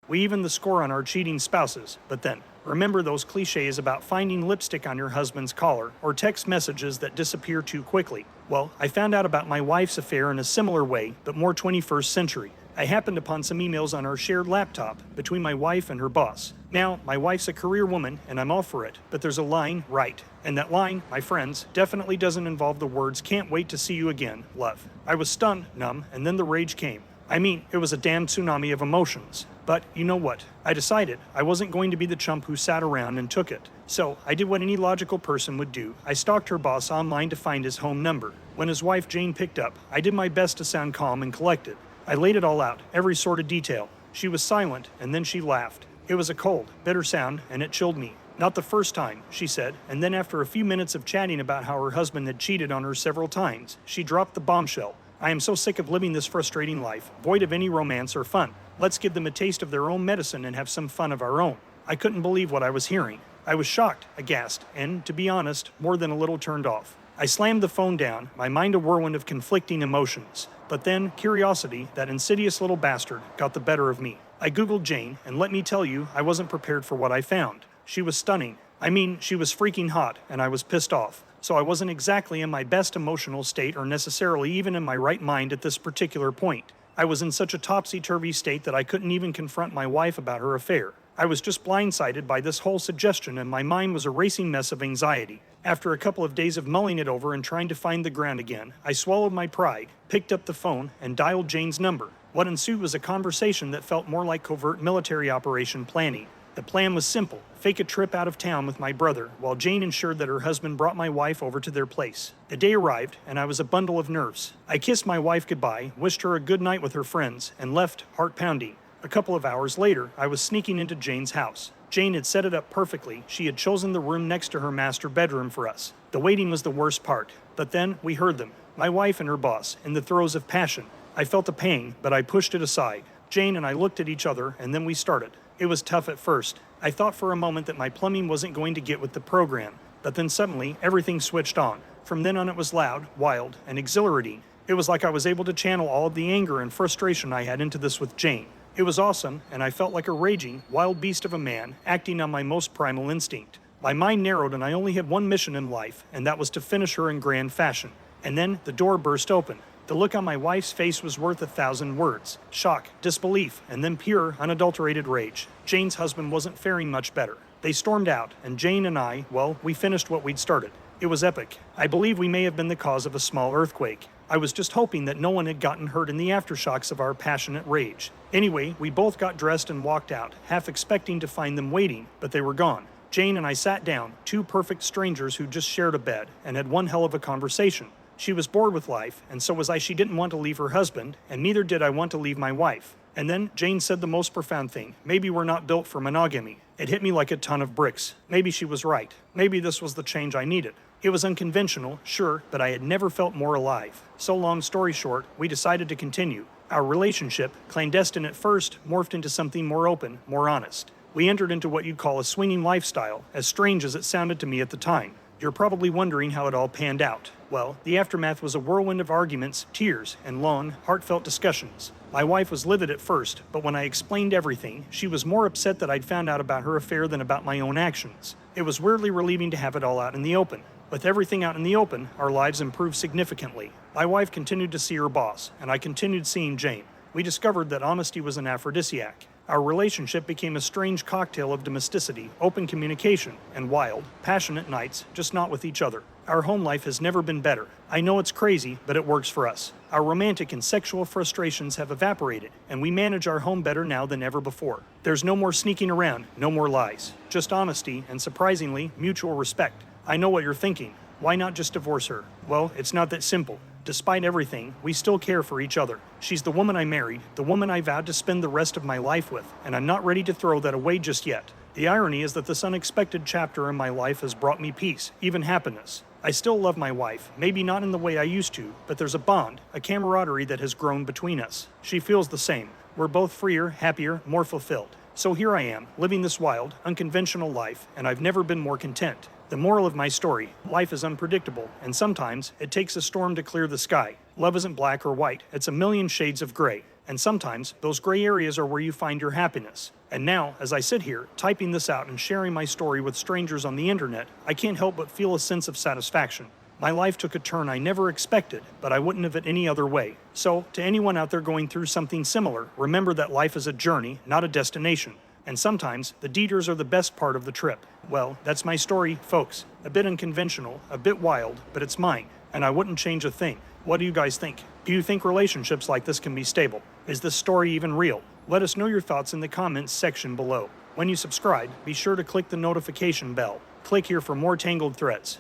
We evened the score on our cheating spouses, but then, remember those cliches about finding lipstick on your husband's collar or text messages that disappear too quickly? Well, I found out about my wife's affair in a similar way, but more 21st century. I happened upon some emails on our shared laptop between my wife and her boss. Now, my wife's a career woman, and I'm all for it, but there's a line, right? And that line, my friends, definitely doesn't involve the words, "can't wait to see you again, love." I was stunned, numb, and then the rage came. I mean, it was a damn tsunami of emotions. But you know what? I decided I wasn't going to be the chump who sat around and took it. So I did what any logical person would do. I stalked her boss online to find his home number. When his wife Jane picked up, I did my best to sound calm and collected. I laid it all out, every sort of detail. She was silent, and then she laughed. It was a cold, bitter sound, and it chilled me. "Not the first time," she said, and then after a few minutes of chatting about how her husband had cheated on her several times, she dropped the bombshell. "I am so sick of living this frustrating life, void of any romance or fun. Let's give them a taste of their own medicine and have some fun of our own." I couldn't believe what I was hearing. I was shocked, aghast, and, to be honest, more than a little turned off. I slammed the phone down, my mind a whirlwind of conflicting emotions. But then, curiosity, that insidious little bastard, got the better of me. I googled Jane, and let me tell you, I wasn't prepared for what I found. She was stunning. I mean, she was freaking hot, and I was pissed off. So I wasn't exactly in my best emotional state or necessarily even in my right mind at this particular point. I was in such a topsy-turvy state that I couldn't even confront my wife about her affair. I was just blindsided by this whole suggestion, and my mind was a racing mess of anxiety. After a couple of days of mulling it over and trying to find the ground again, I swallowed my pride, picked up the phone, and dialed Jane's number. What ensued was a conversation that felt more like covert military operation planning. The plan was simple: fake a trip out of town with my brother, while Jane ensured that her husband brought my wife over to their place. The day arrived, and I was a bundle of nerves. I kissed my wife goodbye, wished her a good night with her friends, and left, heart pounding. A couple of hours later, I was sneaking into Jane's house. Jane had set it up perfectly. She had chosen the room next to her master bedroom for us. The waiting was the worst part, but then we heard them, my wife and her boss, in the throes of passion. I felt a pang, but I pushed it aside. Jane and I looked at each other, and then we started. It was tough at first. I thought for a moment that my plumbing wasn't going to get with the program, but then suddenly everything switched on. From then on it was loud, wild, and exhilarating. It was like I was able to channel all of the anger and frustration I had into this with Jane. It was awesome, and I felt like a raging, wild beast of a man acting on my most primal instinct. My mind narrowed, and I only had one mission in life, and that was to finish her in grand fashion. And then the door burst open. The look on my wife's face was worth 1,000 words. Shock, disbelief, and then pure, unadulterated rage. Jane's husband wasn't faring much better. They stormed out, and Jane and I, well, we finished what we'd started. It was epic. I believe we may have been the cause of a small earthquake. I was just hoping that no one had gotten hurt in the aftershocks of our passionate rage. Anyway, we both got dressed and walked out, half expecting to find them waiting, but they were gone. Jane and I sat down, two perfect strangers who just shared a bed, and had one hell of a conversation. She was bored with life, and so was I. She didn't want to leave her husband, and neither did I want to leave my wife. And then Jane said the most profound thing: maybe we're not built for monogamy. It hit me like a ton of bricks. Maybe she was right. Maybe this was the change I needed. It was unconventional, sure, but I had never felt more alive. So long story short, we decided to continue. Our relationship, clandestine at first, morphed into something more open, more honest. We entered into what you'd call a swinging lifestyle, as strange as it sounded to me at the time. You're probably wondering how it all panned out. Well, the aftermath was a whirlwind of arguments, tears, and long, heartfelt discussions. My wife was livid at first, but when I explained everything, she was more upset that I'd found out about her affair than about my own actions. It was weirdly relieving to have it all out in the open. With everything out in the open, our lives improved significantly. My wife continued to see her boss, and I continued seeing Jane. We discovered that honesty was an aphrodisiac. Our relationship became a strange cocktail of domesticity, open communication, and wild, passionate nights, just not with each other. Our home life has never been better. I know it's crazy, but it works for us. Our romantic and sexual frustrations have evaporated, and we manage our home better now than ever before. There's no more sneaking around, no more lies. Just honesty and, surprisingly, mutual respect. I know what you're thinking. Why not just divorce her? Well, it's not that simple. Despite everything, we still care for each other. She's the woman I married, the woman I vowed to spend the rest of my life with, and I'm not ready to throw that away just yet. The irony is that this unexpected chapter in my life has brought me peace, even happiness. I still love my wife, maybe not in the way I used to, but there's a bond, a camaraderie that has grown between us. She feels the same. We're both freer, happier, more fulfilled. So here I am, living this wild, unconventional life, and I've never been more content. The moral of my story: life is unpredictable, and sometimes it takes a storm to clear the sky. Love isn't black or white, it's a million shades of gray. And sometimes, those gray areas are where you find your happiness. And now, as I sit here, typing this out and sharing my story with strangers on the internet, I can't help but feel a sense of satisfaction. My life took a turn I never expected, but I wouldn't have it any other way. So, to anyone out there going through something similar, remember that life is a journey, not a destination. And sometimes, the detours are the best part of the trip. Well, that's my story, folks. A bit unconventional, a bit wild, but it's mine, and I wouldn't change a thing. What do you guys think? Do you think relationships like this can be stable? Is this story even real? Let us know your thoughts in the comments section below. When you subscribe, be sure to click the notification bell. Click here for more Tangled threads.